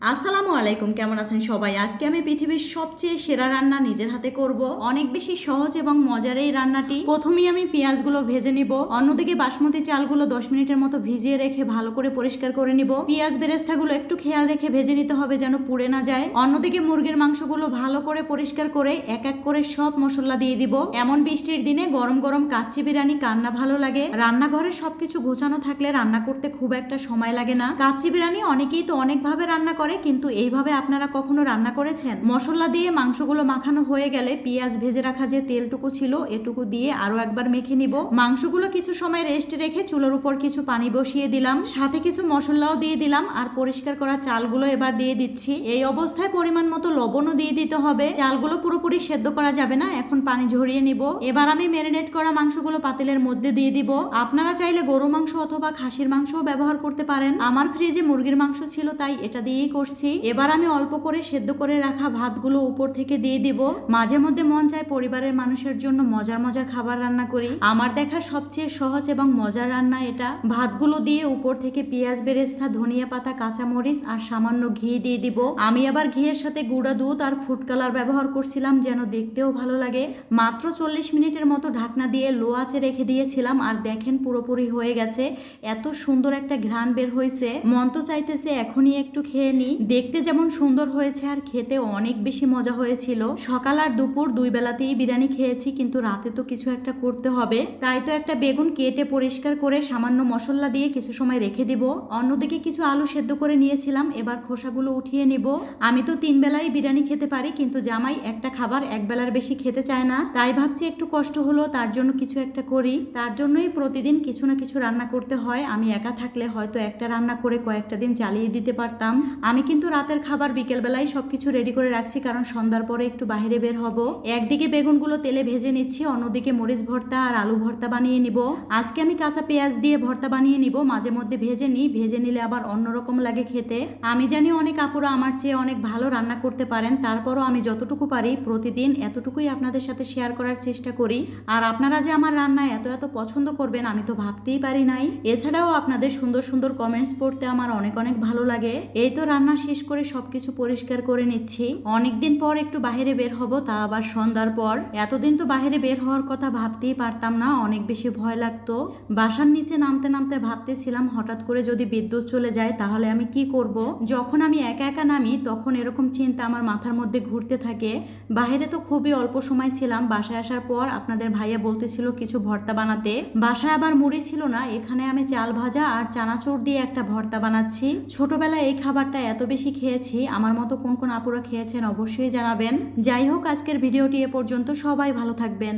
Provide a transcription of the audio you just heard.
আসসালামু আলাইকুম, কেমন আছেন সবাই? আজকে আমি পৃথিবীর সবচেয়ে সেরা রান্না নিজের হাতে করব। অনেক বেশি সহজ এবং মজার এই রান্নাটি। প্রথমেই আমি পেঁয়াজগুলো ভেজে নিব, অন্যদিকে বাসমতি চালগুলো 10 মিনিটের মতো ভিজিয়ে রেখে ভালো করে পরিষ্কার করে নিব। পেঁয়াজ বেরেস্তাগুলো একটু খেয়াল রেখে ভেজে নিতে হবে যেন পুড়ে না যায়। অন্যদিকে মুরগির মাংসগুলো ভালো করে পরিষ্কার করে এক এক করে সব মশলা দিয়ে দিব। এমন বৃষ্টির দিনে গরম গরম কাচ্চি বিরিয়ানি কান্না ভালো লাগে। রান্নাঘরে সবকিছু গোছানো থাকলে রান্না করতে খুব একটা সময় লাগে না। কাচ্চি বিরিয়ানি অনেকেই তো অনেকভাবে রান্না করে, কিন্তু এইভাবে আপনারা কখনো রান্না করেছেন? মশলা দিয়ে মাংসগুলো মাখানো হয়ে গেলে পেঁয়াজ ভেজে রাখা যে তেলটুকু ছিল এটুকু দিয়ে আরো একবার মেখে নিব। মাংসগুলো কিছু সময় রেস্টে রেখে চুলোর উপর কিছু পানি বসিয়ে দিলাম, সাথে কিছু মশলাও দিয়ে দিলাম আর পরিষ্কার করা চালগুলো এবার দিয়ে দিচ্ছি। এই অবস্থায় পরিমাণ মতো লবণও দিয়ে দিতে হবে। চালগুলো পুরোপুরি সেদ্ধ করা যাবে না, এখন পানি ঝরিয়ে নিব। এবার আমি ম্যারিনেট করা মাংসগুলো পাতিলের মধ্যে দিয়ে দিব। আপনারা চাইলে গরু মাংস অথবা খাসির মাংসও ব্যবহার করতে পারেন। আমার ফ্রিজে মুরগির মাংস ছিল তাই এটা দিয়েই করছি। এবার আমি অল্প করে সেদ্ধ করে রাখা ভাতগুলো উপর থেকে দিয়ে দিব। মাঝে মধ্যে মন চায় পরিবারের মানুষের জন্য মজার মজার খাবার রান্না করি। আমার দেখা সবচেয়ে সহজ এবং মজার রান্না এটা। ভাতগুলো দিয়ে উপর থেকে পেঁয়াজ বেরেস্তা, ধনিয়া পাতা, কাঁচামরিচ আর সামান্য ঘি দিয়ে দিব। আমি আবার ঘিয়ের সাথে গুঁড়া দুধ আর ফুড কালার ব্যবহার করছিলাম যেন দেখতেও ভালো লাগে। মাত্র 40 মিনিটের মতো ঢাকনা দিয়ে লো আঁচে রেখে দিয়েছিলাম আর দেখেন পুরোপুরি হয়ে গেছে। এত সুন্দর একটা ঘ্রাণ বের হয়েছে, মন তো চাইতেছে এখনই একটু খেয়ে নিই। দেখতে যেমন সুন্দর হয়েছে আর খেতে অনেক বেশি মজা হয়েছিল। সকাল আর দুপুর দুই বেলাতেই বিরিয়ানি খেয়েছি, কিন্তু রাতে তো কিছু একটা করতে হবে, তাই তো একটা বেগুন কেটে পরিষ্কার করে সামান্য মশলা দিয়ে কিছু সময় রেখে দিব। অন্যদিকে কিছু আলু সেদ্ধ করে নিয়েছিলাম, এবার খোসাগুলো উঠিয়ে নিব। আমি তো 3 বেলাই বিরিয়ানি খেতে পারি, কিন্তু জামাই একটা খাবার এক বেলার বেশি খেতে চায় না, তাই ভাবছি একটু কষ্ট হলো তার জন্য কিছু একটা করি। তার জন্যই প্রতিদিন কিছু না কিছু রান্না করতে হয়। আমি একা থাকলে হয়তো একটা রান্না করে কয়েকটা দিন চালিয়ে দিতে পারতাম। আমি কিন্তু রাতের খাবার বিকেলবেলায় সবকিছু রেডি করে রাখছি, কারণ সন্ধ্যার পরে একটু বাইরে বের হব। একদিকে বেগুনগুলো তেলে ভেজে নিচ্ছি, অন্যদিকে মরিচ ভর্তা আর আলু ভর্তা বানিয়ে নিব। আজকে আমি কাঁচা পেঁয়াজ দিয়ে ভর্তা বানিয়ে নিব। মাঝে মধ্যে ভেজে নিই, ভেজে নিলে আবার অন্যরকম লাগে খেতে। আমি জানি অনেক আপুরা আমার চেয়ে অনেক ভালো রান্না করতে পারেন, তারপরও আমি যতটুকু পারি প্রতিদিন এতটুকুই আপনাদের সাথে শেয়ার করার চেষ্টা করি। আর আপনারা যে আমার রান্না এত এত পছন্দ করবেন আমি তো ভাবতেই পারি নাই। এছাড়াও আপনাদের সুন্দর সুন্দর কমেন্টস পড়তে আমার অনেক অনেক ভালো লাগে। এই তো রান্না শেষ করে সবকিছু পরিষ্কার করে নিচ্ছি। অনেকদিন পর একটু বাইরে বের হব, তা আবার সন্ধ্যার পর। এতদিন তো বাইরে বের হওয়ার কথা ভাবতেই পারতাম না, অনেক বেশি ভয় লাগতো। বাসার নিচে নামতে নামতে ভাবতেছিলাম হঠাৎ করে যদি বিদ্যুৎ চলে যায় তাহলে আমি কি করব। যখন আমি একা একা নামি তখন এরকম চিন্তা আমার মাথার মধ্যে ঘুরতে থাকে। বাইরে তো খুবই অল্প সময় ছিলাম। বাসায় আসার পর আপনাদের ভাইয়া বলতেছিল কিছু ভর্তা বানাতে। বাসায় আবার মুড়ি ছিল না, এখানে আমি চাল ভাজা আর চানাচুর দিয়ে একটা ভর্তা বানাচ্ছি। ছোটবেলায় এই খাবারটা এত বেশি খেয়েছি, আমার মতো কোন কোন আপুরা খেয়েছেন অবশ্যই জানাবেন। যাই হোক, আজকের ভিডিওটি এ পর্যন্ত। সবাই ভালো থাকবেন।